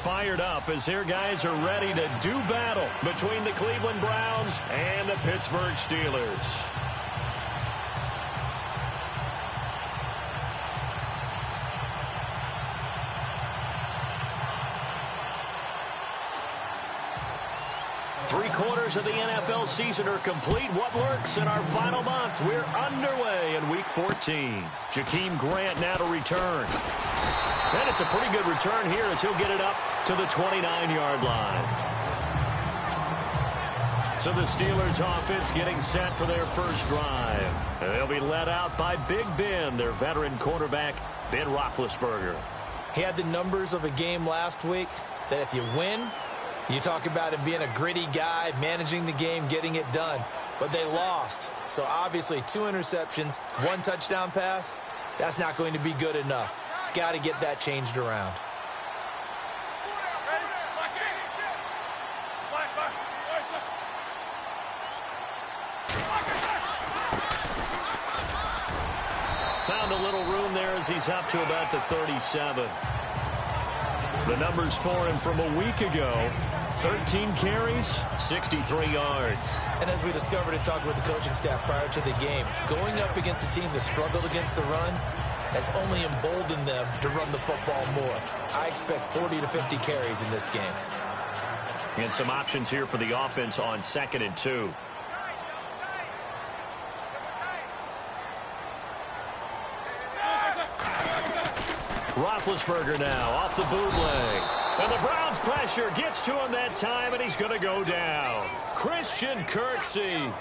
fired up as their guys are ready to do battle between the Cleveland Browns and the Pittsburgh Steelers. Three-quarters of the NFL season are complete. What lurks in our final month? We're underway in Week 14. Jakeem Grant now to return. And it's a pretty good return here as he'll get it up to the 29-yard line. So the Steelers offense getting set for their first drive. They'll be led out by Big Ben, their veteran quarterback, Ben Roethlisberger. He had the numbers of a game last week that if you win, you talk about him being a gritty guy, managing the game, getting it done. But they lost. So obviously 2 interceptions, 1 touchdown pass, that's not going to be good enough. Got to get that changed around. Found a little room there as he's up to about the 37. The numbers for him from a week ago: 13 carries, 63 yards. And as we discovered in talking with the coaching staff prior to the game, going up against a team that struggled against the run has only emboldened them to run the football more. I expect 40 to 50 carries in this game. And some options here for the offense on 2nd and 2. Roethlisberger now off the bootleg. And the Browns pressure gets to him that time, and he's going to go down. Christian Kirksey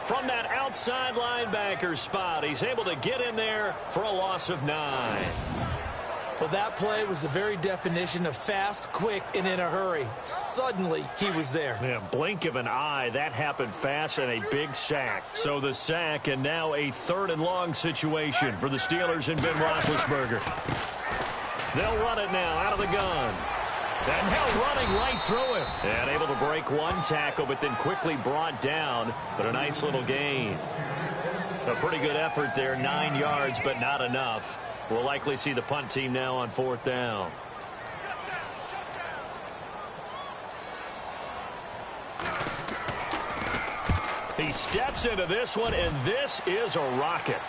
from that outside linebacker spot. He's able to get in there for a loss of 9. Well, that play was the very definition of fast, quick, and in a hurry. Suddenly, he was there. Yeah, blink of an eye. That happened fast, and a big sack. So the sack, and now a 3rd and long situation for the Steelers and Ben Roethlisberger. They'll run it now out of the gun. And now running right through him. And able to break 1 tackle, but then quickly brought down. But a nice little gain. A pretty good effort there, 9 yards, but not enough. We'll likely see the punt team now on 4th down. He steps into this one, and this is a rocket.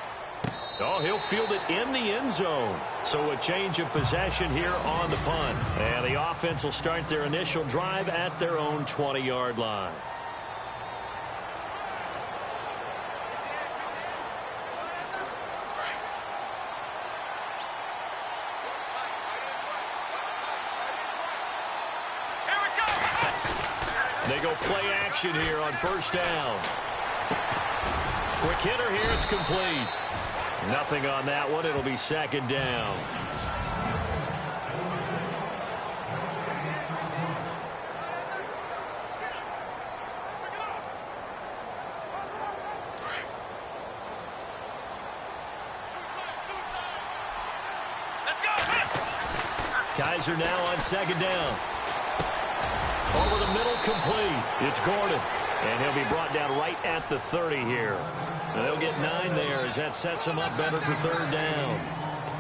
Oh, he'll field it in the end zone. So a change of possession here on the punt. And the offense will start their initial drive at their own 20-yard line. They go play action here on 1st down. Quick hitter here, it's complete. Nothing on that one. It'll be 2nd down. Kaiser now on 2nd down. Over the middle, complete. It's Gordon. And he'll be brought down right at the 30 here. And they'll get 9 there as that sets him up better for 3rd down.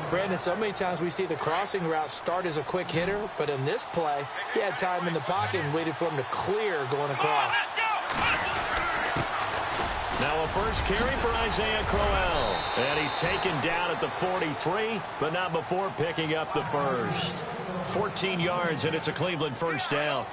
Brandon, so many times we see the crossing route start as a quick hitter, but in this play, he had time in the pocket and waited for him to clear going across. Now a first carry for Isaiah Crowell. And he's taken down at the 43, but not before picking up the first. 14 yards, and it's a Cleveland 1st down.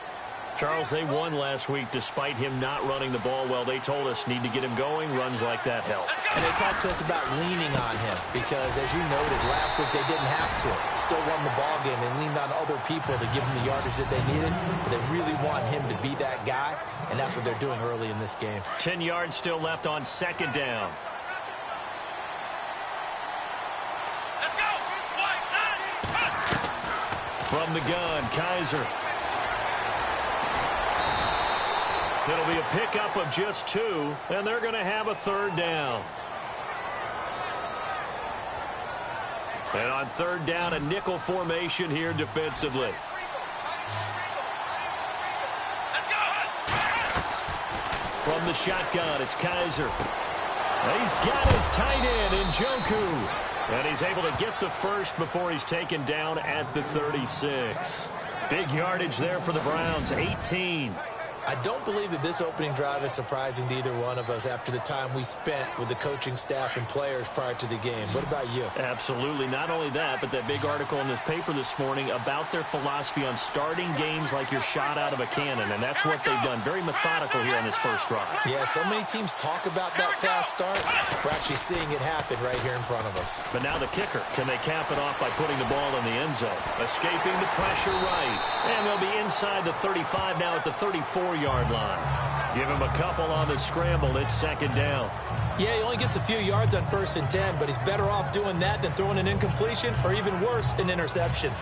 Charles, they won last week despite him not running the ball well. They told us need to get him going. Runs like that help. And they talked to us about leaning on him because, as you noted, last week they didn't have to. Still won the ball game. They leaned on other people to give them the yardage that they needed, but they really want him to be that guy, and that's what they're doing early in this game. 10 yards still left on 2nd down. From the gun, Kaiser. It'll be a pickup of just 2, and they're going to have a 3rd down. And on 3rd down, a nickel formation here defensively. From the shotgun, it's Kaiser. He's got his tight end, Njoku. And he's able to get the first before he's taken down at the 36. Big yardage there for the Browns, 18. I don't believe that this opening drive is surprising to either one of us after the time we spent with the coaching staff and players prior to the game. What about you? Absolutely. Not only that, but that big article in the paper this morning about their philosophy on starting games like you're shot out of a cannon, and that's what they've done. Very methodical here on this first drive. Yeah, so many teams talk about that fast start. We're actually seeing it happen right here in front of us. But now the kicker. Can they cap it off by putting the ball in the end zone? Escaping the pressure right. And they'll be inside the 35 now at the 34-yard line. Give him a couple on the scramble. It's second down. Yeah, he only gets a few yards on 1st and 10, but he's better off doing that than throwing an incompletion or even worse, an interception.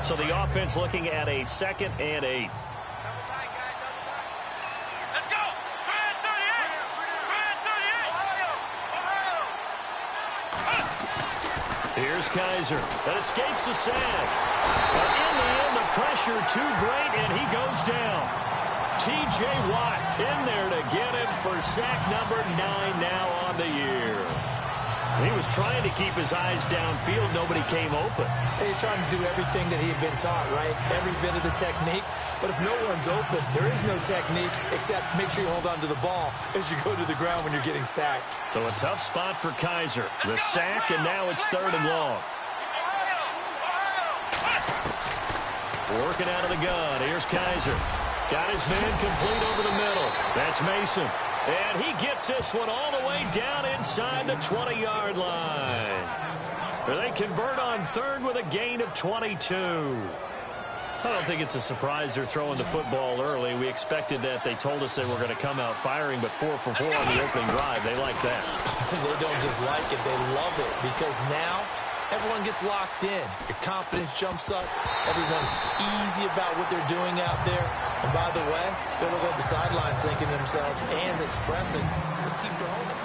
So the offense looking at a 2nd and 8. Let's go! Here's Kaiser. That escapes the sack. But in the end, the pressure too great, and he goes down. T.J. Watt in there to get him for sack number 9 now on the year. He was trying to keep his eyes downfield. Nobody came open. He's trying to do everything that he had been taught, right? Every bit of the technique. But if no one's open, there is no technique except make sure you hold on to the ball as you go to the ground when you're getting sacked. So a tough spot for Kaiser. The sack, and now it's 3rd and long. Working out of the gun. Here's Kaiser. Got his man complete over the middle. That's Mason. And he gets this one all the way down inside the 20-yard line. They convert on 3rd with a gain of 22. I don't think it's a surprise they're throwing the football early. We expected that. They told us they were going to come out firing, but 4 for 4 on the opening drive. They like that. They don't just like it. They love it because now everyone gets locked in. Your confidence jumps up. Everyone's easy about what they're doing out there. And by the way, they look at the sidelines thinking to themselves and expressing, let's keep throwing it.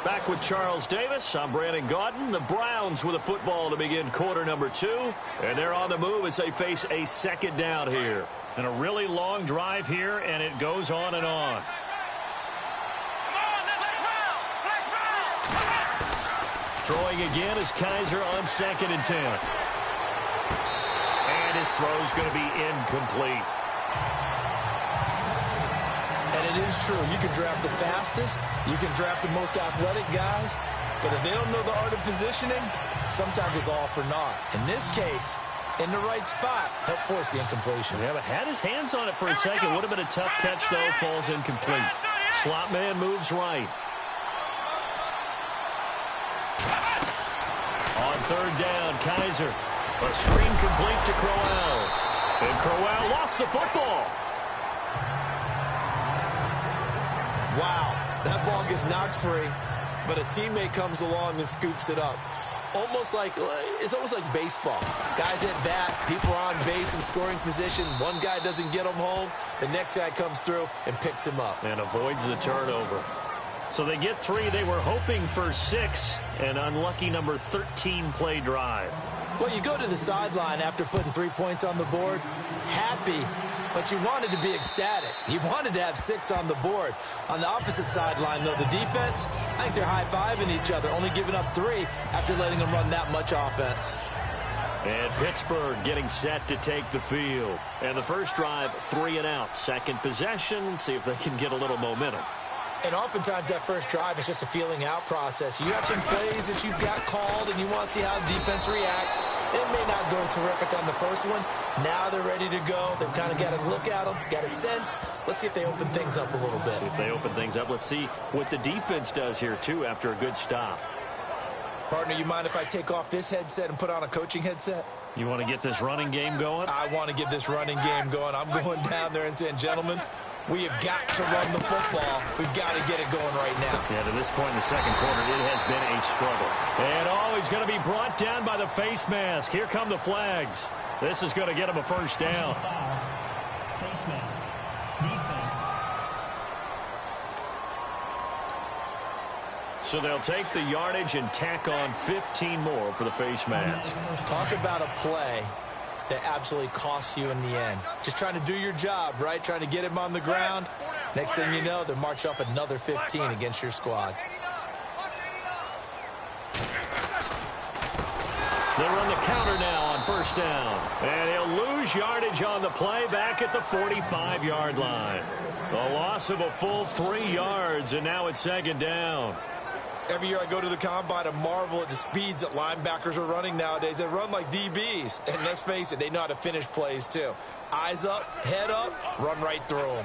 Back with Charles Davis. I'm Brandon Gaudin. The Browns with a football to begin quarter number 2. And they're on the move as they face a 2nd down here. And a really long drive here, and it goes on and on. Throwing again is Kaiser on 2nd and 10. And his throw's going to be incomplete. And it is true. You can draft the fastest. You can draft the most athletic guys. But if they don't know the art of positioning, sometimes it's all for naught. In this case, in the right spot, help force the incompletion. Yeah, but had his hands on it for a second. Would have been a tough catch, though. Falls incomplete. Slot man moves right. On 3rd down, Kaiser. A screen complete to Crowell. And Crowell lost the football. Wow, that ball gets knocked free, but a teammate comes along and scoops it up. It's almost like baseball. Guys at bat, people are on base in scoring position. One guy doesn't get him home. The next guy comes through and picks him up. And avoids the turnover. So they get 3. They were hoping for 6. An unlucky number 13 play drive. Well, you go to the sideline after putting 3 points on the board, happy, but you wanted to be ecstatic. You wanted to have 6 on the board. On the opposite sideline, though, the defense, I think they're high-fiving each other, only giving up 3 after letting them run that much offense. And Pittsburgh getting set to take the field. And the first drive, 3 and out. Second possession, see if they can get a little momentum. And oftentimes that first drive is just a feeling out process. You have some plays that you've got called and you want to see how the defense reacts. It may not go terrific on the first one. Now they're ready to go. They've kind of got to look at them, got a sense. Let's see if they open things up a little bit. See if they open things up. Let's see what the defense does here, too, after a good stop. Partner, you mind if I take off this headset and put on a coaching headset? You want to get this running game going? I want to get this running game going. I'm going down there and saying, gentlemen, we have got to run the football. We've got to get it going right now. Yeah, to this point in the second quarter, it has been a struggle. And he's going to be brought down by the face mask. Here come the flags. This is going to get him a first down. Face mask. Defense. So they'll take the yardage and tack on 15 more for the face mask. Talk about a play that absolutely costs you in the end. Just trying to do your job, right? Trying to get him on the ground. Next thing you know, they'll march off another 15 against your squad. They run the counter now on 1st first down. And he'll lose yardage on the play back at the 45-yard line. A loss of a full 3 yards, and now it's second down. Every year I go to the combine and marvel at the speeds that linebackers are running nowadays. They run like DBs. And let's face it, they know how to finish plays too. Eyes up, head up, run right through them.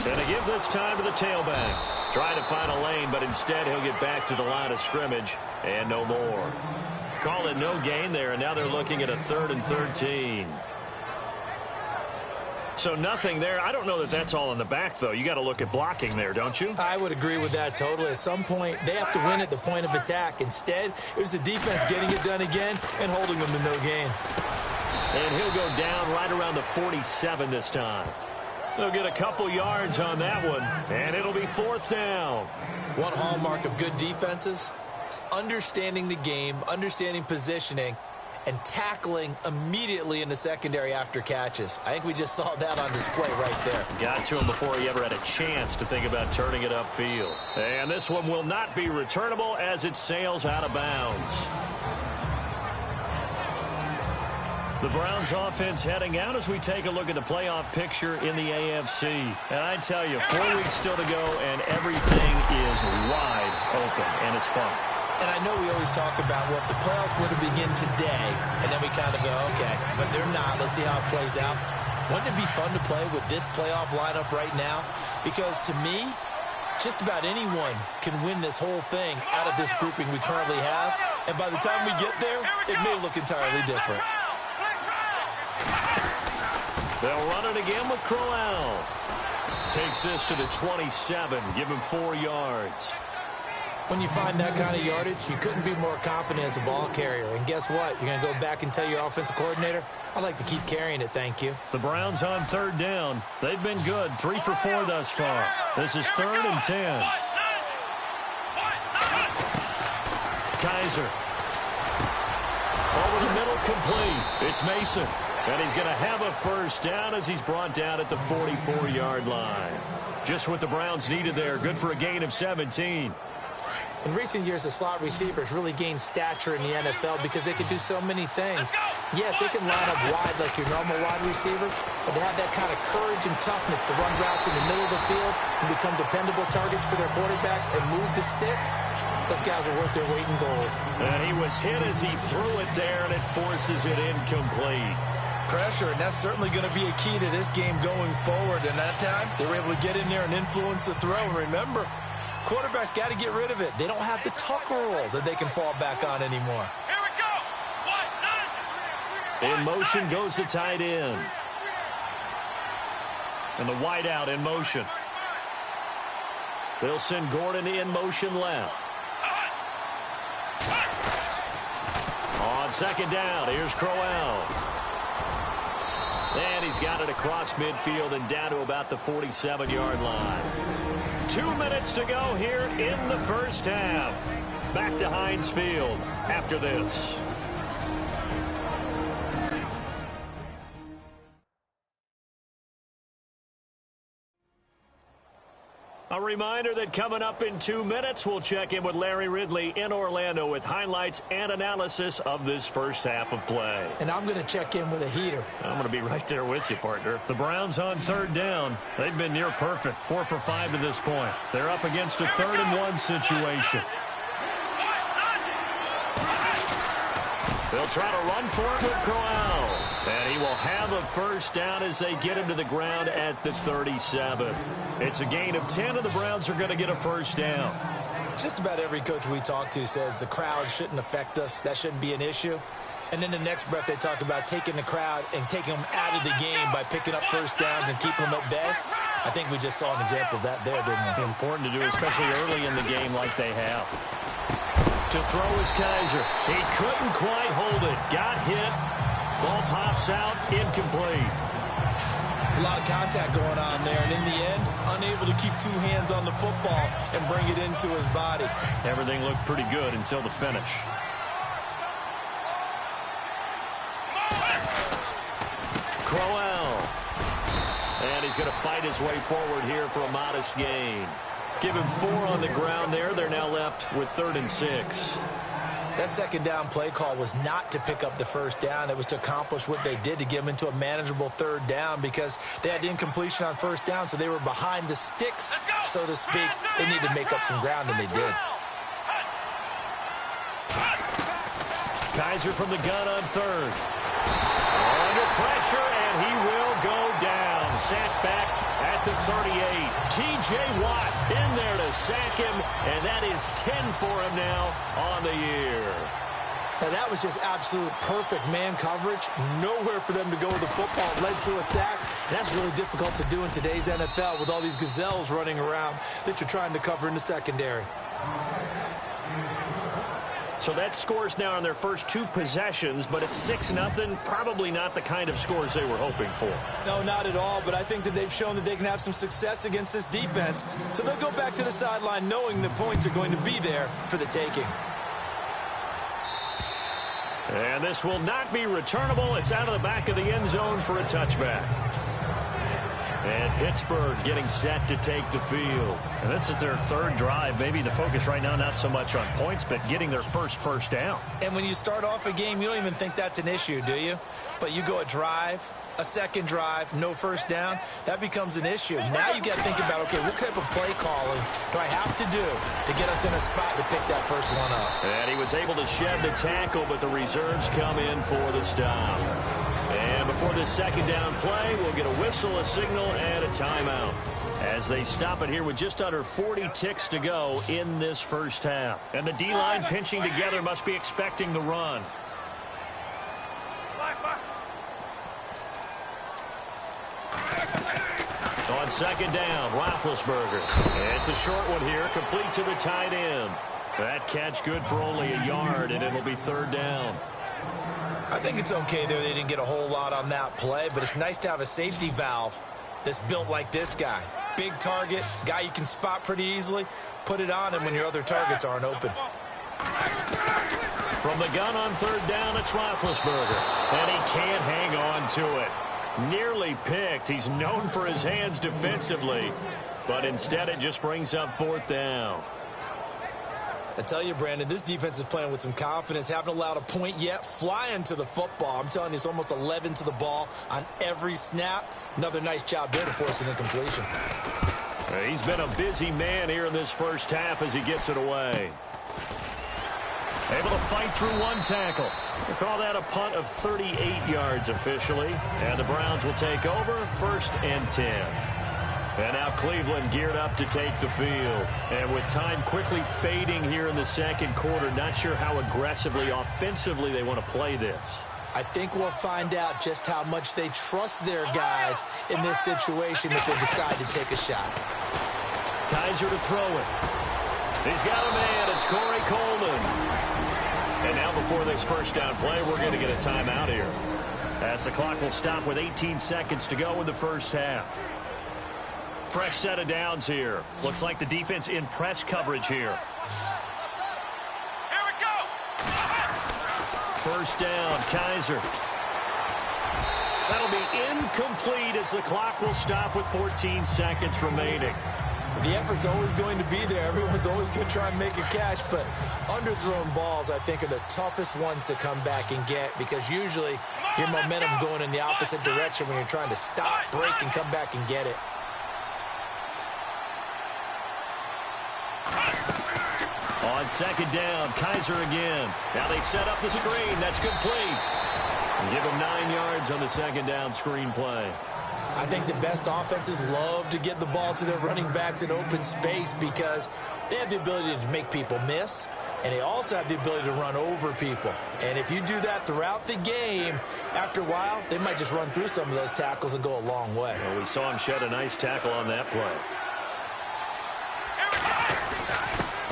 Going to give this time to the tailback. Trying to find a lane, but instead he'll get back to the line of scrimmage and no more. Call it no gain there, and now they're looking at a 3rd and 13. So nothing there. I don't know that that's all in the back, though. You got to look at blocking there, don't you? I would agree with that totally. At some point, they have to win at the point of attack. Instead, it was the defense getting it done again and holding them to no gain. And he'll go down right around the 47 this time. They'll get a couple yards on that one, and it'll be 4th down. One hallmark of good defenses is understanding the game, understanding positioning, and tackling immediately in the secondary after catches. I think we just saw that on display right there. Got to him before he ever had a chance to think about turning it upfield. And this one will not be returnable as it sails out of bounds. The Browns offense heading out as we take a look at the playoff picture in the AFC. And I tell you, 4 weeks still to go, and everything is wide open, and it's fun. And I know we always talk about, well, if the playoffs were to begin today, and then we kind of go, okay, but they're not. Let's see how it plays out. Wouldn't it be fun to play with this playoff lineup right now? Because to me, just about anyone can win this whole thing out of this grouping we currently have. And by the time we get there, it may look entirely different. They'll run it again with Crowell. Takes this to the 27. Give him 4 yards. When you find that kind of yardage, you couldn't be more confident as a ball carrier. And guess what? You're going to go back and tell your offensive coordinator, I'd like to keep carrying it, thank you. The Browns on 3rd down. They've been good, 3 for 4 thus far. This is 3rd and 10. Kaiser. Over the middle, complete. It's Mason. And he's going to have a first down as he's brought down at the 44-yard line. Just what the Browns needed there. Good for a gain of 17. In recent years, the slot receivers really gained stature in the NFL because they can do so many things. Yes, they can line up wide like your normal wide receiver, but to have that kind of courage and toughness to run routes in the middle of the field and become dependable targets for their quarterbacks and move the sticks, those guys are worth their weight in gold. And he was hit as he threw it there, and it forces it incomplete. Pressure, and that's certainly going to be a key to this game going forward. And that time, they were able to get in there and influence the throw. And remember, quarterbacks got to get rid of it. They don't have the tuck roll that they can fall back on anymore. Here we go. In motion goes the tight end. And the wideout in motion. They'll send Gordon in motion left. On 2nd down, here's Crowell. And he's got it across midfield and down to about the 47-yard line. 2 minutes to go here in the first half. Back to Heinz Field after this. A reminder that coming up in 2 minutes, we'll check in with Larry Ridley in Orlando with highlights and analysis of this first half of play. And I'm going to check in with a heater. I'm going to be right there with you, partner. The Browns on 3rd down. They've been near perfect, 4 for 5 to this point. They're up against a 3rd and 1 situation. They'll try to run for it with Crowell. And he will have a first down as they get him to the ground at the 37. It's a gain of 10, and the Browns are going to get a first down. Just about every coach we talk to says the crowd shouldn't affect us. That shouldn't be an issue. And then the next breath they talk about taking the crowd and taking them out of the game by picking up first downs and keeping them at bay. I think we just saw an example of that there, didn't we? Important to do, especially early in the game like they have. To throw is Kaiser. He couldn't quite hold it. Got hit. Ball pops out. Incomplete. It's a lot of contact going on there, and in the end, unable to keep 2 hands on the football and bring it into his body. Everything looked pretty good until the finish. Crowell. And he's going to fight his way forward here for a modest gain. Give him 4 on the ground there. They're now left with 3rd and 6. That second down play call was not to pick up the first down. It was to accomplish what they did, to get them into a manageable 3rd down, because they had incompletion on first down, so they were behind the sticks, so to speak. They needed to make up some ground, and they did. Kaiser from the gun on 3rd. Under pressure, and he will go down. Sacked back at the 38. T.J. Watt in there to sack him, and that is 10 for him now on the year. Now, that was just absolute perfect man coverage. Nowhere for them to go with the football. It led to a sack. And that's really difficult to do in today's NFL with all these gazelles running around that you're trying to cover in the secondary. So that scores now on their first 2 possessions, but it's 6-0. Probably not the kind of scores they were hoping for. No, not at all, but I think that they've shown that they can have some success against this defense. So they'll go back to the sideline knowing the points are going to be there for the taking. And this will not be returnable. It's out of the back of the end zone for a touchback. And Pittsburgh getting set to take the field. And this is their 3rd drive. Maybe the focus right now not so much on points, but getting their first down. And when you start off a game, you don't even think that's an issue, do you? But you go a drive, a second drive, no first down, that becomes an issue. Now you got to think about, okay, what type of play calling do I have to do to get us in a spot to pick that first one up? And he was able to shed the tackle, but the reserves come in for the stop. And before this second down play, we'll get a whistle, a signal, and a timeout as they stop it here with just under 40 ticks to go in this first half. And the D-line pinching together must be expecting the run. On second down, Roethlisberger. It's a short one here, complete to the tight end. That catch good for only a yard, and it'll be 3rd down. I think it's okay there. They didn't get a whole lot on that play, but it's nice to have a safety valve that's built like this guy. Big target, guy you can spot pretty easily. Put it on him when your other targets aren't open. From the gun on 3rd down, it's Roethlisberger. And he can't hang on to it. Nearly picked. He's known for his hands defensively, but instead it just brings up 4th down. I tell you, Brandon, this defense is playing with some confidence. Haven't allowed a point yet. Flying to the football. I'm telling you, it's almost 11 to the ball on every snap. Another nice job there to force an incompletion. He's been a busy man here in this first half as he gets it away. Able to fight through 1 tackle. We'll call that a punt of 38 yards officially. And the Browns will take over 1st and 10. And now Cleveland geared up to take the field. And with time quickly fading here in the second quarter, not sure how aggressively, offensively they want to play this. I think we'll find out just how much they trust their guys in this situation if they decide to take a shot. Kaiser to throw it. He's got a man. It's Corey Coleman. And now before this first down play, we're going to get a timeout here, as the clock will stop with 18 seconds to go in the first half. Fresh set of downs here. Looks like the defense in press coverage here. Here we go. First down, Kaiser. That'll be incomplete as the clock will stop with 14 seconds remaining. The effort's always going to be there. Everyone's always going to try and make a catch, but underthrown balls, I think, are the toughest ones to come back and get, because usually your momentum's going in the opposite direction when you're trying to stop, break, and come back and get it. On second down, Kaiser again. Now they set up the screen. That's complete. And give him 9 yards on the second down screen play. I think the best offenses love to get the ball to their running backs in open space because they have the ability to make people miss, and they also have the ability to run over people. And if you do that throughout the game, after a while, they might just run through some of those tackles and go a long way. Well, we saw him shed a nice tackle on that play.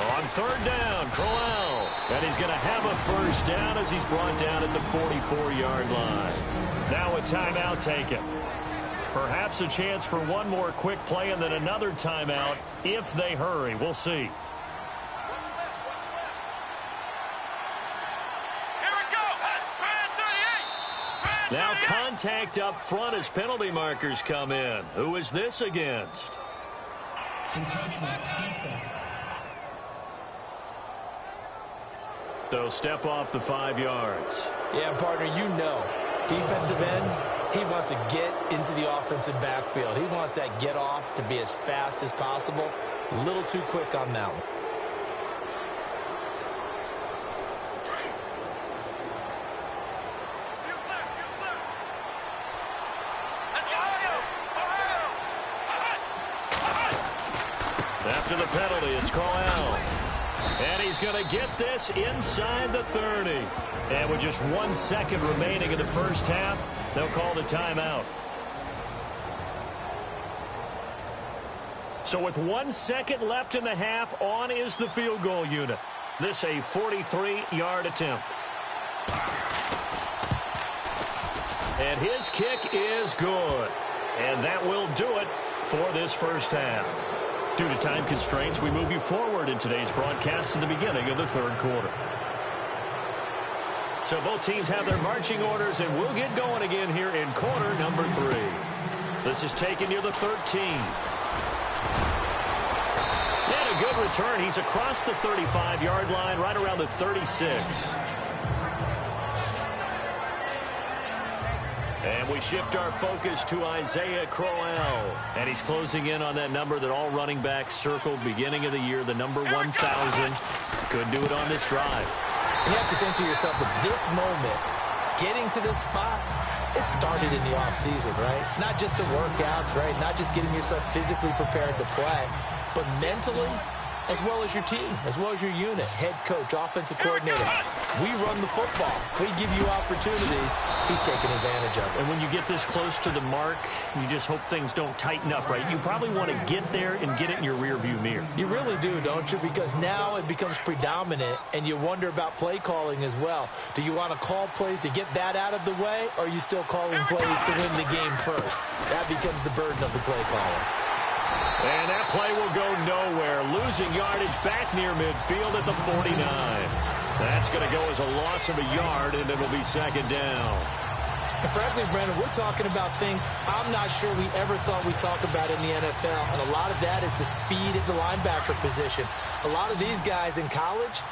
On third down, Crowell. And he's going to have a first down as he's brought down at the 44-yard line. Now a timeout taken. Perhaps a chance for one more quick play and then another timeout if they hurry. We'll see. Now contact up front as penalty markers come in. Who is this against? Encroachment defense. So step off the 5 yards. Yeah, partner, you know, defensive end, he wants to get into the offensive backfield. He wants that get off to be as fast as possible. A little too quick on that one. After the penalty, it's Crowell. And he's going to get this inside the 30. And with just 1 second remaining in the first half, they'll call the timeout. So with 1 second left in the half, on is the field goal unit. This a 43-yard attempt. And his kick is good. And that will do it for this first half. Due to time constraints, we move you forward in today's broadcast to the beginning of the third quarter. So both teams have their marching orders, and we'll get going again here in quarter number 3. This is taken near the 13. And a good return. He's across the 35-yard line, right around the 36. And we shift our focus to Isaiah Crowell. And he's closing in on that number that all running backs circled beginning of the year, the number 1,000. Could do it on this drive. You have to think to yourself that this moment, getting to this spot, it started in the offseason, right? Not just the workouts, right? Not just getting yourself physically prepared to play, but mentally, as well as your team, as well as your unit, head coach, offensive coordinator. We run the football. We give you opportunities. He's taking advantage of it. And when you get this close to the mark, you just hope things don't tighten up, right? You probably want to get there and get it in your rearview mirror. You really do, don't you? Because now it becomes predominant, and you wonder about play calling as well. Do you want to call plays to get that out of the way, or are you still calling plays to win the game first? That becomes the burden of the play caller. And that play will go nowhere. Losing yardage back near midfield at the 49. That's going to go as a loss of a yard, and it'll be second down. And frankly, Brandon, we're talking about things I'm not sure we ever thought we'd talk about in the NFL. And a lot of that is the speed at the linebacker position. A lot of these guys in college,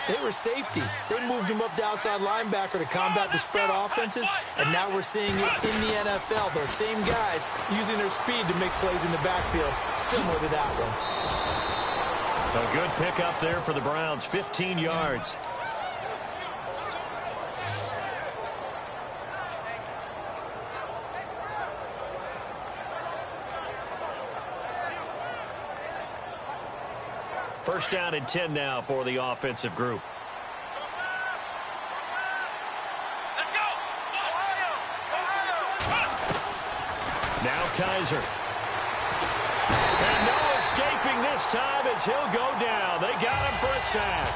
they were safeties. They moved them up to outside linebacker to combat the spread offenses, and now we're seeing it in the NFL. Those same guys using their speed to make plays in the backfield, similar to that one. A good pickup there for the Browns, 15 yards. First down and 10 now for the offensive group. Now Kaiser. And no escaping this time as he'll go down. They got him for a sack.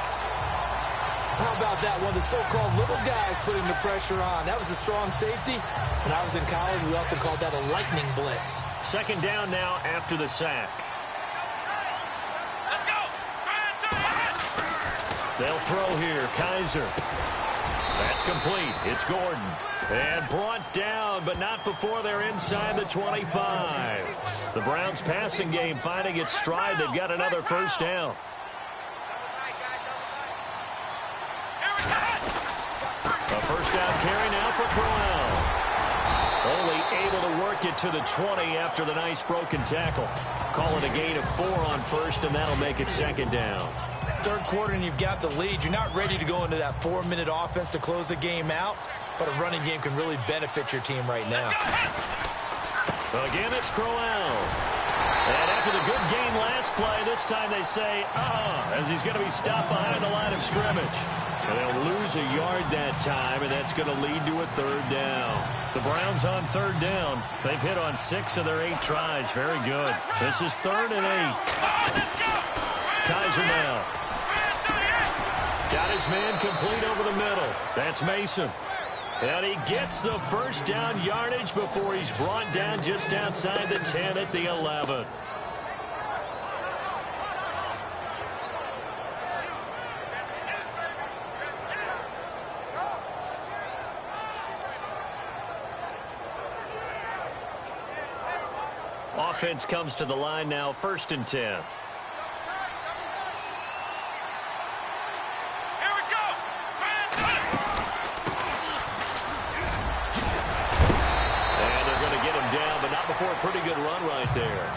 How about that one? The so-called little guys putting the pressure on. That was a strong safety. When I was in college, we often called that a lightning blitz. Second down now after the sack. They'll throw here. Kaiser. That's complete. It's Gordon. And brought down, but not before they're inside the 25. The Browns passing game finding its stride. They've got another first down. A first down carry now for Crowell. Only able to work it to the 20 after the nice broken tackle. Call it a gain of 4 on first, and that'll make it second down. Third quarter and you've got the lead. You're not ready to go into that 4-minute offense to close the game out, but a running game can really benefit your team right now. Again, it's Crowell. And after the good game last play, this time they say, as he's going to be stopped behind the line of scrimmage. And they'll lose a yard that time, and that's going to lead to a third down. The Browns on third down. They've hit on 6 of their 8 tries. Very good. This is 3rd and 8. Kaiser now. Got his man complete over the middle. That's Mason. And he gets the first down yardage before he's brought down just outside the 10 at the 11. offense comes to the line now, 1st and 10. Here we go. And they're going to get him down, but not before a pretty good run right there.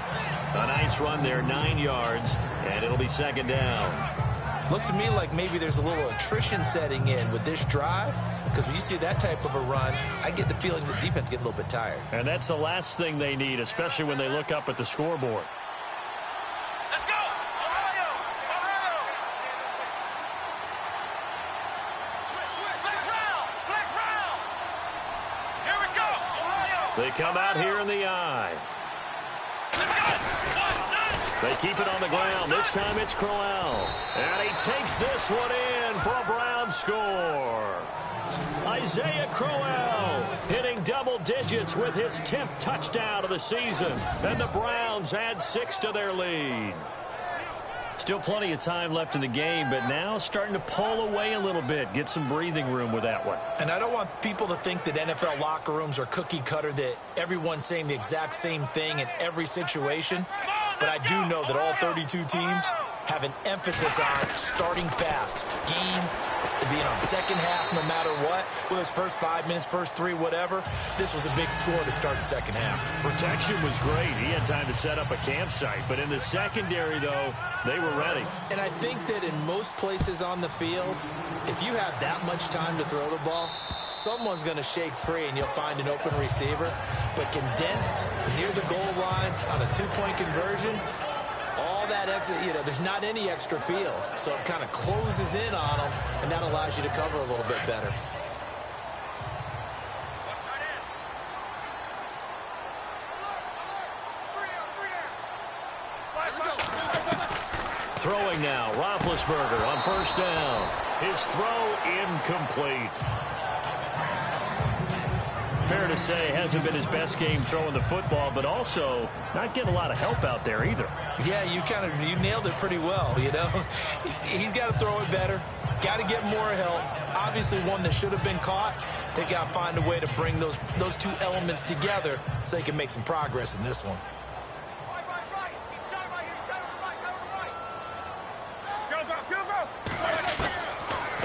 A nice run there, 9 yards, and it'll be 2nd down. Looks to me like maybe there's a little attrition setting in with this drive, because when you see that type of a run, I get the feeling the defense getting a little bit tired. And that's the last thing they need, especially when they look up at the scoreboard. Let's go. Ohio. Ohio. Flex round. Flex round. Here we go. Ohio. They come out here in the eye. They keep it on the ground. This time it's Crowell. And he takes this one in for a Brown score. Isaiah Crowell hitting double digits with his 10th touchdown of the season. And the Browns add 6 to their lead. Still plenty of time left in the game, but now starting to pull away a little bit. Get some breathing room with that one. And I don't want people to think that NFL locker rooms are cookie cutter, that everyone's saying the exact same thing in every situation. But I do know that all 32 teams have an emphasis on starting fast. Game, second half, no matter what. Whether it's first 5 minutes, first 3, whatever. This was a big score to start the second half. Protection was great. He had time to set up a campsite. But in the secondary, though, they were ready. And I think that in most places on the field, if you have that much time to throw the ball, someone's going to shake free and you'll find an open receiver. But condensed near the goal line on a 2-point conversion, all that extra, there's not any extra field. So it kind of closes in on them, and that allows you to cover a little bit better. Throwing now, Roethlisberger on 1st down. His throw incomplete. Fair to say, hasn't been his best game throwing the football, but also not getting a lot of help out there either. Yeah, you nailed it pretty well, He's got to throw it better, got to get more help. Obviously, one that should have been caught. They got to find a way to bring those two elements together so they can make some progress in this one.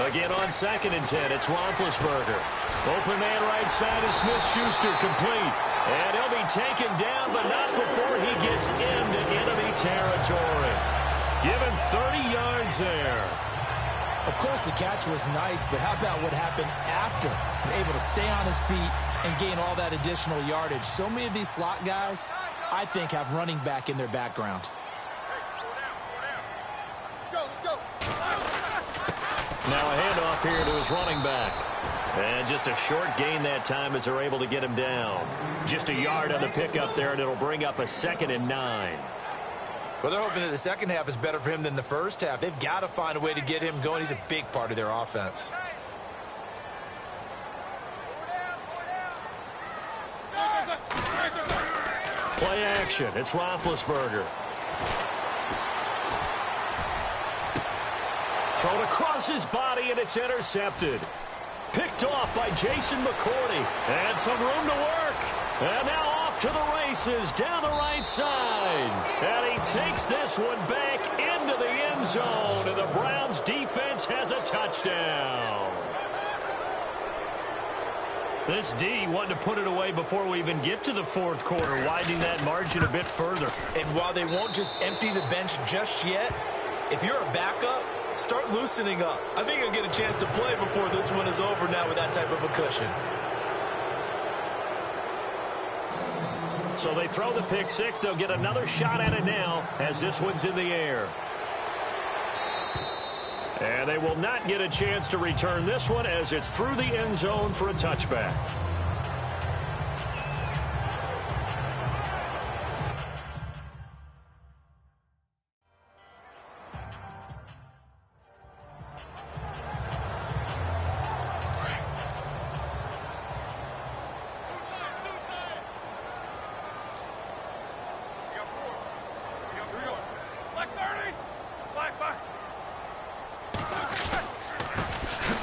Again on 2nd and 10, it's Roethlisberger. Open man right side is Smith-Schuster, complete. And he'll be taken down, but not before he gets into enemy territory. Given 30 yards there. Of course, the catch was nice, but how about what happened after? Able to stay on his feet and gain all that additional yardage. So many of these slot guys, I think, have running back in their background. Now a handoff here to his running back. And just a short gain that time as they're able to get him down. Just a yard on the pickup there, and it'll bring up a 2nd and 9. Well, they're hoping that the second half is better for him than the first half. They've got to find a way to get him going. He's a big part of their offense. Play action. It's Roethlisberger. Thrown across his body, and it's intercepted. Picked off by Jason McCourty. And some room to work. And now off to the races down the right side. And he takes this one back into the end zone. And the Browns defense has a touchdown. This D wanted to put it away before we even get to the 4th quarter, widening that margin a bit further. And while they won't just empty the bench just yet, if you're a backup, start loosening up. I think you'll get a chance to play before this one is over now with that type of a cushion. So they throw the pick 6. They'll get another shot at it now as this one's in the air. And they will not get a chance to return this one as it's through the end zone for a touchback.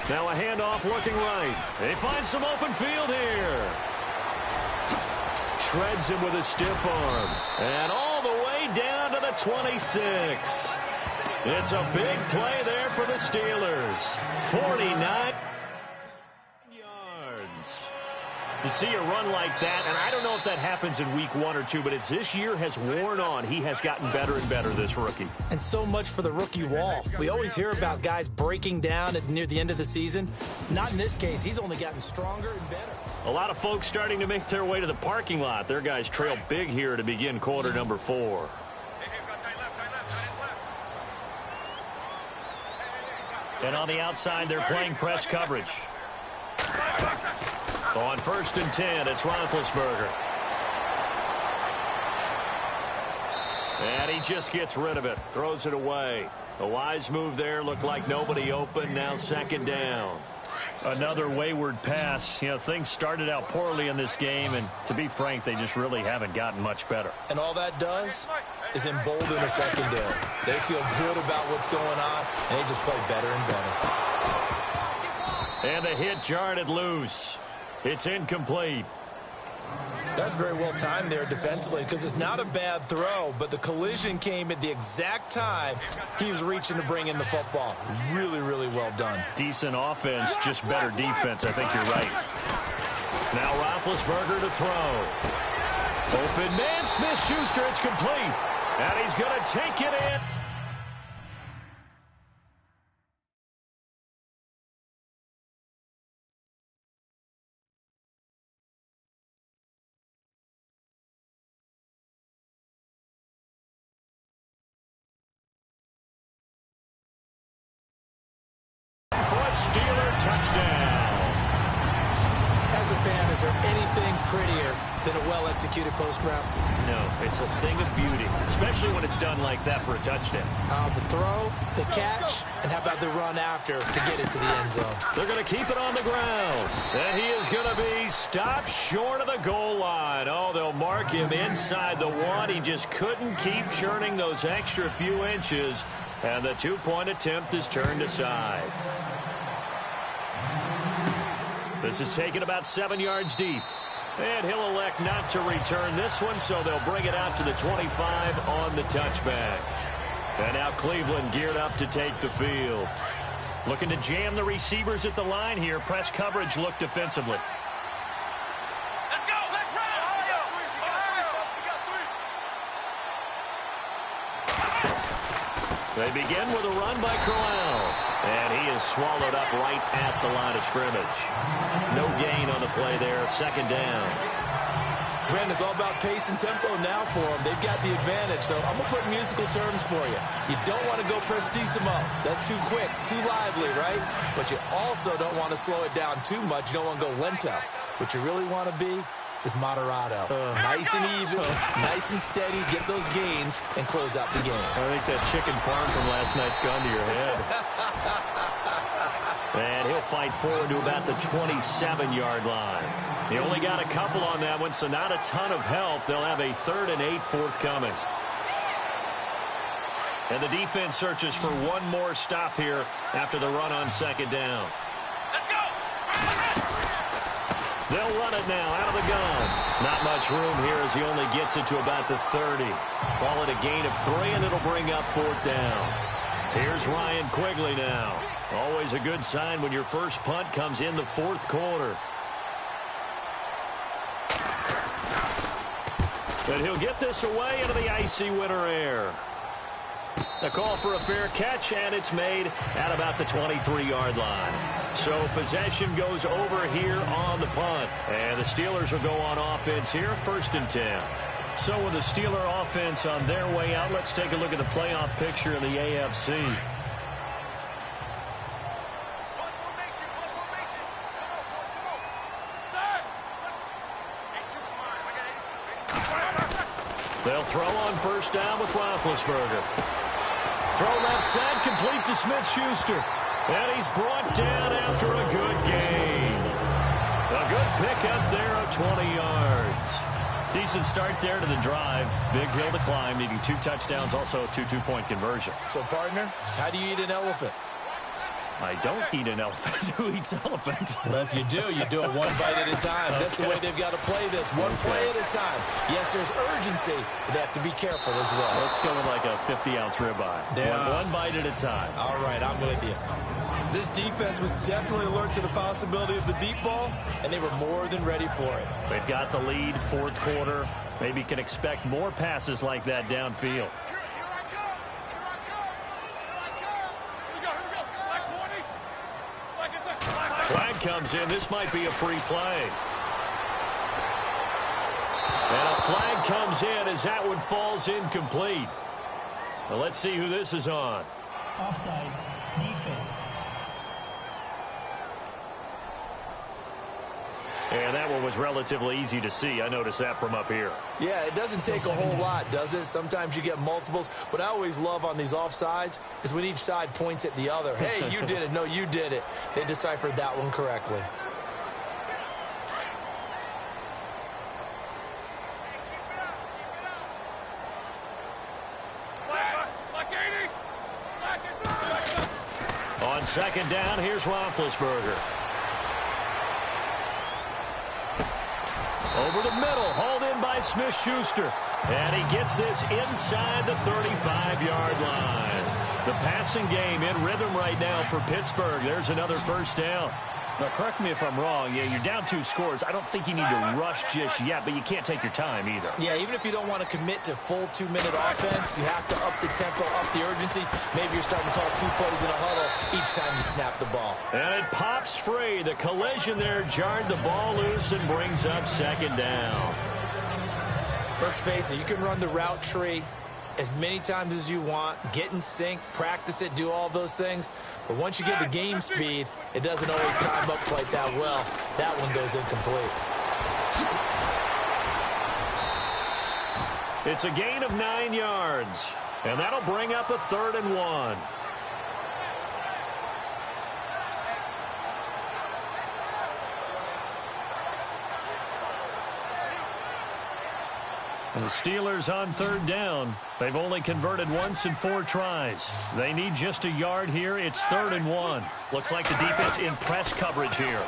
Now a handoff looking right. They find some open field here. shreds him with a stiff arm. And all the way down to the 26. It's a big play there for the Steelers. 49 yards. You see a run like that, and I don't know if that happens in week 1 or 2, but as this year has worn on, he has gotten better and better, this rookie. And so much for the rookie wall. We always hear about guys breaking down near the end of the season. Not in this case. He's only gotten stronger and better. A lot of folks starting to make their way to the parking lot. Their guys trail big here to begin quarter number 4. And on the outside, they're playing press coverage. On 1st and 10, it's Roethlisberger. And he just gets rid of it, throws it away. A wise move there, looked like nobody open, now 2nd down. Another wayward pass. You know, things started out poorly in this game, and to be frank, they just really haven't gotten much better. And all that does is embolden the secondary. They feel good about what's going on, and they just play better and better. And the hit jarred it loose. It's incomplete. That's very well timed there defensively because it's not a bad throw, but the collision came at the exact time he was reaching to bring in the football. Really, really well done. Decent offense, just better defense. I think you're right. Now Roethlisberger to throw. Open man, Smith-Schuster, it's complete. And he's going to take it in. Steeler touchdown. As a fan, is there anything prettier than a well-executed post route? No, it's a thing of beauty, especially when it's done like that for a touchdown. The throw, the catch, and how about the run after to get it to the end zone? They're going to keep it on the ground. And he is going to be stopped short of the goal line. Oh, they'll mark him inside the 1. He just couldn't keep churning those extra few inches. And the 2-point attempt is turned aside. This is taken about 7 yards deep. And he'll elect not to return this one, so they'll bring it out to the 25 on the touchback. And now Cleveland geared up to take the field. Looking to jam the receivers at the line here. Press coverage look defensively. Let's go! Let's run! They begin with a run by Crowell. And he is swallowed up right at the line of scrimmage. No gain on the play there. 2nd down. Brandon, it's all about pace and tempo now for them. They've got the advantage, so I'm going to put musical terms for you. You don't want to go prestissimo. That's too quick, too lively, right? But you also don't want to slow it down too much. You don't want to go lento. What you really want to be is moderato. Nice and even, nice and steady, get those gains, and close out the game. I think that chicken parm from last night's gone to your head. And he'll fight forward to about the 27-yard line. He only got a couple on that one, so not a ton of help. They'll have a 3rd and 8 forthcoming. And the defense searches for one more stop here after the run on 2nd down. Let's go! They'll run it now out of the gun. Not much room here as he only gets it to about the 30. Call it a gain of 3, and it'll bring up 4th down. Here's Ryan Quigley now. Always a good sign when your first punt comes in the 4th quarter. And he'll get this away into the icy winter air. A call for a fair catch, and it's made at about the 23-yard line. So possession goes over here on the punt. And the Steelers will go on offense here, 1st and 10. So with the Steeler offense on their way out, let's take a look at the playoff picture in the AFC. They'll throw on 1st down with Roethlisberger. Throw left side, complete to Smith-Schuster. And he's brought down after a good gain. A good pickup there of 20 yards. Decent start there to the drive. Big hill to climb, needing 2 touchdowns, also a 2 two-point conversion. So, partner, how do you eat an elephant? I don't eat an elephant. Who eats elephant? Well, if you do it one bite at a time. That's the way they've got to play this. One play at a time. Yes, there's urgency, but they have to be careful as well. Let's go with like a 50-ounce ribeye. Yeah. One bite at a time. All right, I'm with you. This defense was definitely alert to the possibility of the deep ball, and they were more than ready for it. They've got the lead, fourth quarter. Maybe can expect more passes like that downfield. Flag comes in. This might be a free play. And a flag comes in as that one falls incomplete. Well, let's see who this is on. Offside. Defense. And that one was relatively easy to see. I noticed that from up here. Yeah, it doesn't take a whole lot, does it? Sometimes you get multiples. What I always love on these offsides is when each side points at the other. Hey, you did it. No, you did it. They deciphered that one correctly. On second down, here's Roethlisberger. Over the middle, hauled in by Smith-Schuster. And he gets this inside the 35-yard line. The passing game in rhythm right now for Pittsburgh. There's another first down. Now, correct me if I'm wrong. Yeah, you're down 2 scores. I don't think you need to rush just yet, but you can't take your time either. Yeah, even if you don't want to commit to full 2-minute offense, you have to up the tempo, up the urgency. Maybe you're starting to call 2 plays in a huddle each time you snap the ball. And it pops free. The collision there jarred the ball loose and brings up second down. Let's face it, you can run the route tree as many times as you want, get in sync, practice it, do all those things. But once you get to game speed, it doesn't always time up quite that well. That one goes incomplete. It's a gain of 9 yards, and that'll bring up a 3rd and 1. And the Steelers on 3rd down. They've only converted once in 4 tries. They need just a yard here. It's 3rd and 1. Looks like the defense in press coverage here.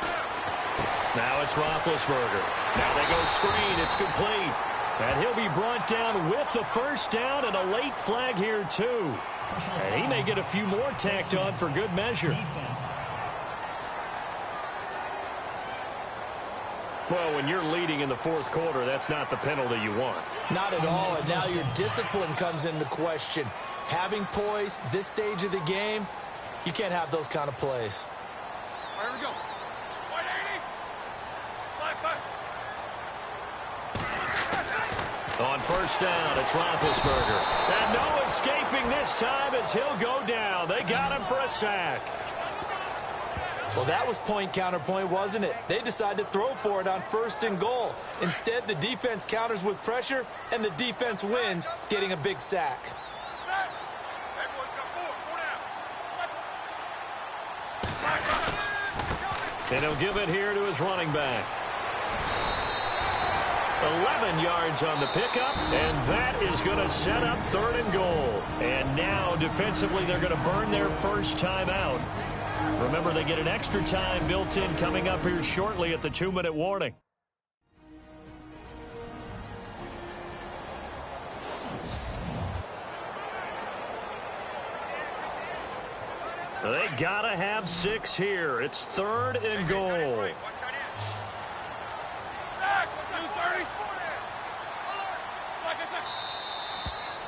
Now it's Roethlisberger. Now they go screen. It's complete. And he'll be brought down with the first down and a late flag here too. And he may get a few more tacked on for good measure. Defense. Well, when you're leading in the 4th quarter, that's not the penalty you want. Not at all, and now your discipline comes into question. Having poise this stage of the game, you can't have those kind of plays. Here we go. 180. On first down, it's Roethlisberger. And no escaping this time as he'll go down. They got him for a sack. Well, that was point counterpoint, wasn't it? They decided to throw for it on 1st and goal. Instead, the defense counters with pressure, and the defense wins, getting a big sack. And he'll give it here to his running back. 11 yards on the pickup, and that is going to set up 3rd and goal. And now, defensively, they're going to burn their first time out. Remember, they get an extra time built in coming up here shortly at the 2-minute warning. They gotta have 6 here. It's 3rd and goal.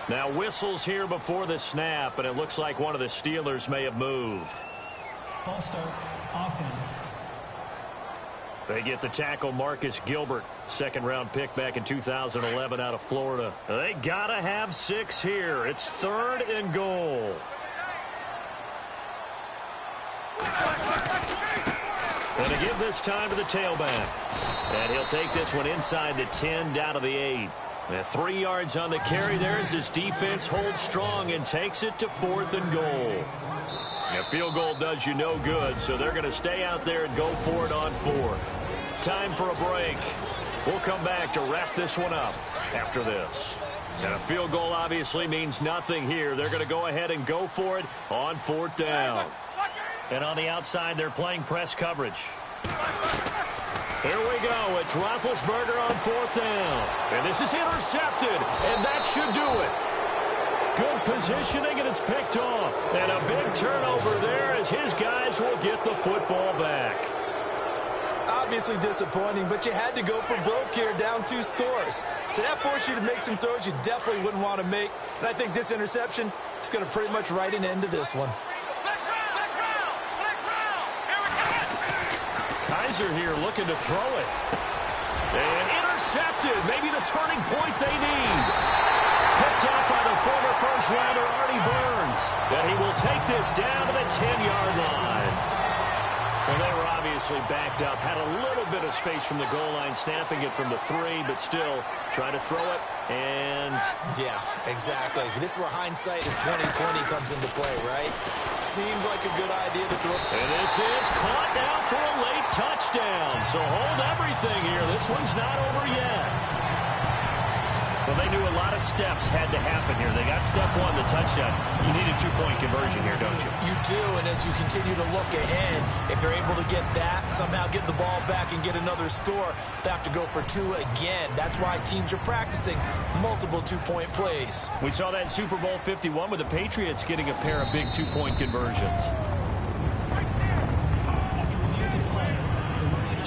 Now whistles here before the snap, and it looks like one of the Steelers may have moved. False start. Offense. They get the tackle, Marcus Gilbert, 2nd-round pick back in 2011 out of Florida. They gotta have 6 here. It's 3rd and goal. And to give this time to the tailback. And he'll take this one inside the 10, down to the 8. And 3 yards on the carry there as his defense holds strong and takes it to 4th and goal. A field goal does you no good, so they're going to stay out there and go for it on 4th. Time for a break. We'll come back to wrap this one up after this. And a field goal obviously means nothing here. They're going to go ahead and go for it on 4th down. And on the outside, they're playing press coverage. Here we go. It's Roethlisberger on 4th down. And this is intercepted, and that should do it. Good positioning, and it's picked off. And a big turnover there as his guys will get the football back. Obviously disappointing, but you had to go for broke here, down 2 scores. So that forced you to make some throws you definitely wouldn't want to make. And I think this interception is going to pretty much write an end to this one. Kaiser here looking to throw it. And intercepted. Maybe the turning point they need. Picked up by the former first-rounder Artie Burns. And he will take this down to the 10-yard line. Well, they were obviously backed up. Had a little bit of space from the goal line, snapping it from the 3, but still trying to throw it. And yeah, exactly. This is where hindsight is 20/20 comes into play, right? Seems like a good idea to throw. And this is caught now for a late touchdown. So hold everything here. This one's not over yet. Well, they knew a lot of steps had to happen here. They got step 1, the touchdown. You need a 2-point conversion here, don't you? You do, and as you continue to look ahead, if they're able to get that, somehow get the ball back and get another score, they have to go for 2 again. That's why teams are practicing multiple 2-point plays. We saw that in Super Bowl 51 with the Patriots getting a pair of big 2-point conversions.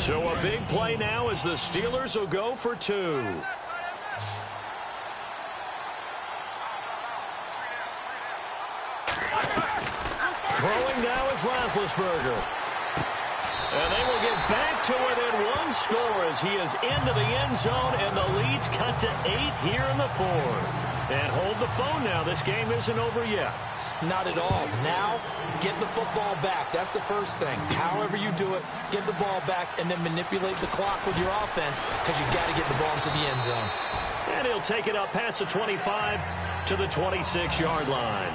So a big play now as the Steelers will go for 2. Throwing now is Roethlisberger. And they will get back to within 1 score as he is into the end zone, and the lead's cut to 8 here in the 4th. And hold the phone now. This game isn't over yet. Not at all. Now, get the football back. That's the first thing. However you do it, get the ball back and then manipulate the clock with your offense because you've got to get the ball into the end zone. And he'll take it up past the 25 to the 26-yard line.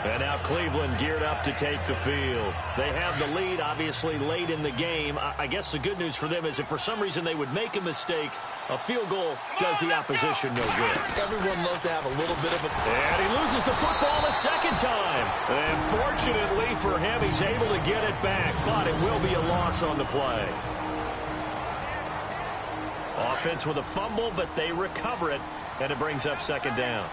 And now Cleveland geared up to take the field. They have the lead, obviously, late in the game. I guess the good news for them is if for some reason they would make a mistake, a field goal does the opposition no good. Everyone loves to have a little bit of a... And he loses the football the second time. And fortunately for him, he's able to get it back, but it will be a loss on the play. Offense with a fumble, but they recover it, and it brings up 2nd down.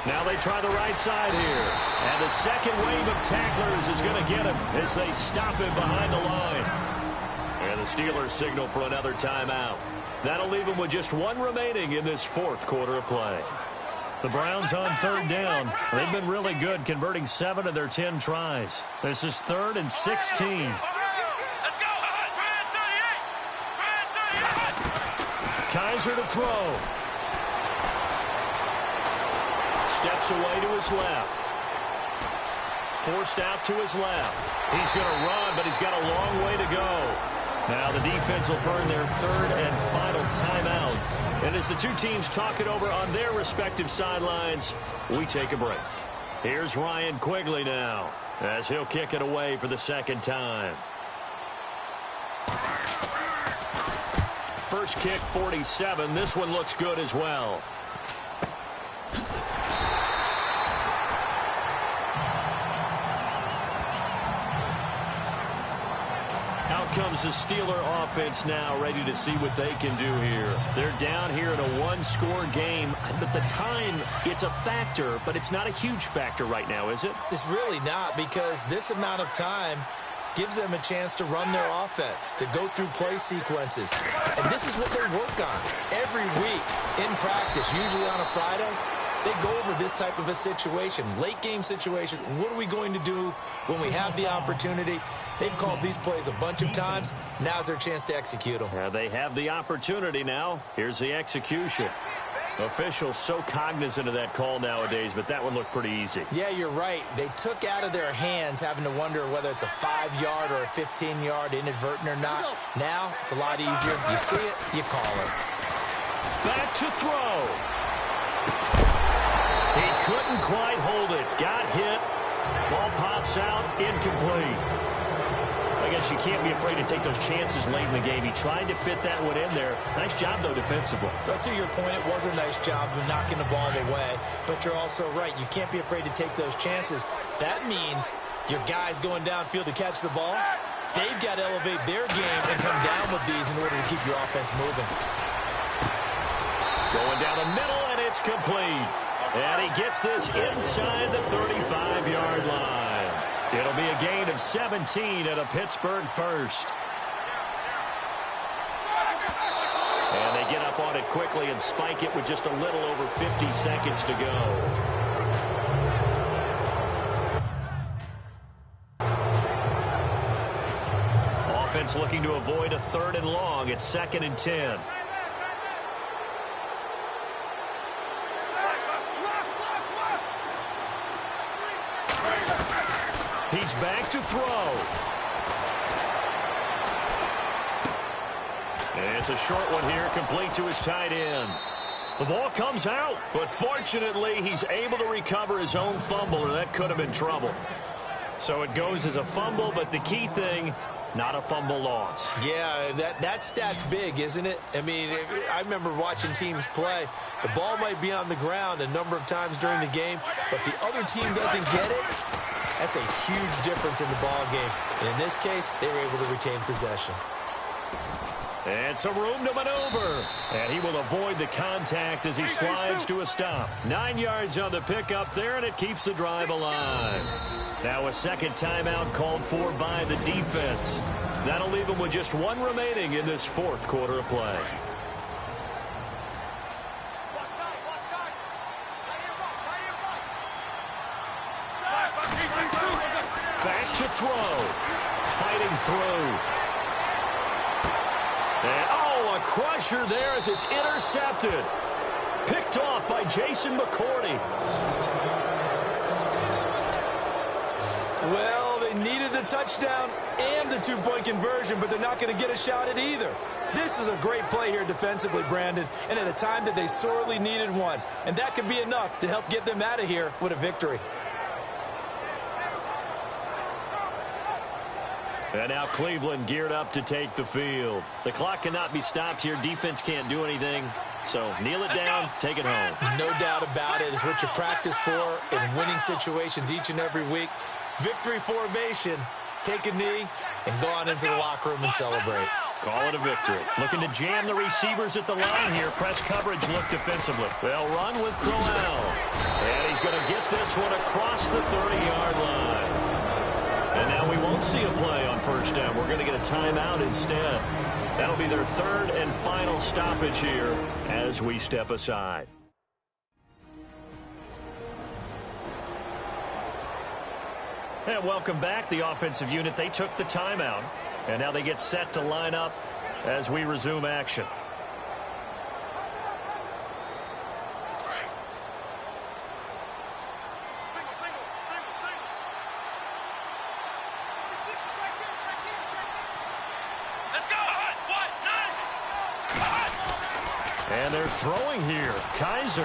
Now they try the right side here. And the second wave of tacklers is going to get him as they stop him behind the line. And the Steelers signal for another timeout. That'll leave them with just 1 remaining in this 4th quarter of play. The Browns on 3rd down. They've been really good, converting 7 of their 10 tries. This is 3rd and 16. Kaiser to throw. Steps away to his left. Forced out to his left. He's going to run, but he's got a long way to go. Now the defense will burn their 3rd and final timeout. And as the 2 teams talk it over on their respective sidelines, we take a break. Here's Ryan Quigley now as he'll kick it away for the 2nd time. First kick, 47. This one looks good as well. Comes the Steeler offense now, ready to see what they can do here. They're down here in a 1-score game, but the time, it's a factor, but it's not a huge factor right now, is it? It's really not, because this amount of time gives them a chance to run their offense, to go through play sequences. And this is what they work on every week in practice, usually on a Friday. They go over this type of a situation, late game situation. What are we going to do when we have the opportunity? They've called these plays a bunch of times. Now's their chance to execute them. Yeah, they have the opportunity now. Here's the execution. Officials so cognizant of that call nowadays, but that one looked pretty easy. Yeah, you're right. They took out of their hands having to wonder whether it's a 5-yard or a 15-yard inadvertent or not. Now, it's a lot easier. You see it, you call it. Back to throw. He couldn't quite hold it. Got hit. Ball pops out. Incomplete. guess you can't be afraid to take those chances late in the game. He tried to fit that one in there. Nice job, though, defensively. But to your point, it was a nice job of knocking the ball away. But you're also right. You can't be afraid to take those chances. That means your guys going downfield to catch the ball, they've got to elevate their game and come down with these in order to keep your offense moving. Going down the middle, and it's complete. And he gets this inside the 35-yard line. It'll be a gain of 17 at a Pittsburgh first. And they get up on it quickly and spike it with just a little over 50 seconds to go. Offense looking to avoid a 3rd and long. It's 2nd and 10. He's back to throw. And it's a short one here, complete to his tight end. The ball comes out, but fortunately he's able to recover his own fumble, or that could have been trouble. So it goes as a fumble, but the key thing, not a fumble loss. Yeah, that stat's big, isn't it? I mean, I remember watching teams play. The ball might be on the ground a number of times during the game, but the other team doesn't get it. That's a huge difference in the ball game. And in this case, they were able to retain possession. And some room to maneuver. And he will avoid the contact as he slides to a stop. 9 yards on the pickup there, and it keeps the drive alive. Now a second timeout called for by the defense. That'll leave them with just one remaining in this 4th quarter of play. Back to throw. Fighting through. And, oh, a crusher there as it's intercepted. Picked off by Jason McCourty. Well, they needed the touchdown and the 2-point conversion, but they're not going to get a shot at either. This is a great play here defensively, Brandon, and at a time that they sorely needed one. And that could be enough to help get them out of here with a victory. And now Cleveland geared up to take the field. The clock cannot be stopped here. Defense can't do anything. So kneel it down, take it home. No doubt about it. It's what you practice for in winning situations each and every week. Victory formation. Take a knee and go on into the locker room and celebrate. Call it a victory. Looking to jam the receivers at the line here. Press coverage look defensively. They'll run with Crowell. And he's going to get this one across the 30-yard line. And now we won't see a play on first down. We're going to get a timeout instead. That'll be their 3rd and final stoppage here as we step aside. And welcome back, the offensive unit. They took the timeout, and now they get set to line up as we resume action. And they're throwing here. Kaiser.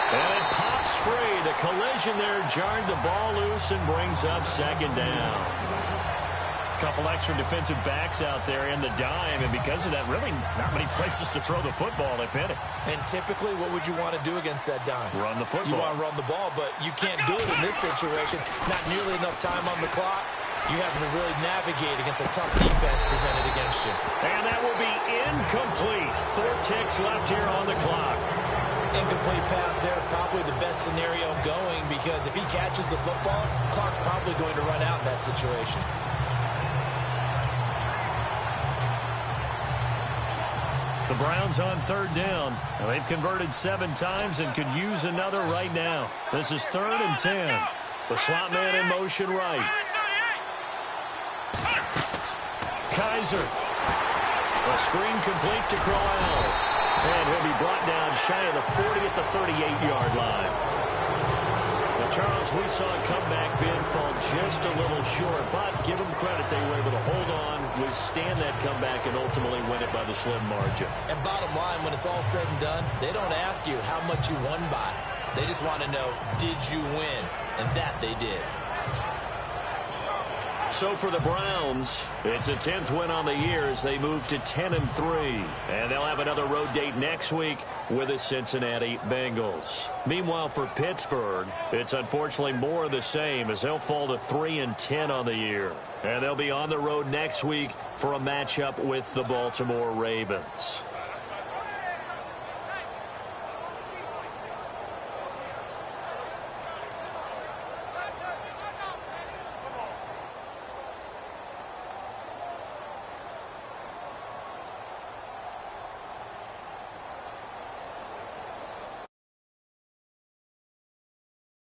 And it pops free. The collision there jarred the ball loose and brings up 2nd down. A couple extra defensive backs out there in the dime, and because of that, really not many places to throw the football, if any. And typically, what would you want to do against that dime? Run the football. You want to run the ball, but you can't do it in this situation. Not nearly enough time on the clock. You having to really navigate against a tough defense presented against you. And that will be incomplete. 4 ticks left here on the clock. Incomplete pass there is probably the best scenario going, because if he catches the football, clock's probably going to run out in that situation. The Browns on 3rd down. Now, they've converted 7 times and could use another right now. This is 3rd and 10. The slot man in motion right. Kaiser. A screen complete to Crowell. And he'll be brought down shy of the 40 at the 38-yard line. Now, Charles, we saw a comeback bid fall just a little short, but give them credit. They were able to hold on, withstand that comeback, and ultimately win it by the slim margin. And bottom line, when it's all said and done, they don't ask you how much you won by. They just want to know, did you win? And that they did. So for the Browns, it's a 10th win on the year as they move to 10-3. And they'll have another road date next week with the Cincinnati Bengals. Meanwhile, for Pittsburgh, it's unfortunately more of the same as they'll fall to 3-10 on the year. And they'll be on the road next week for a matchup with the Baltimore Ravens.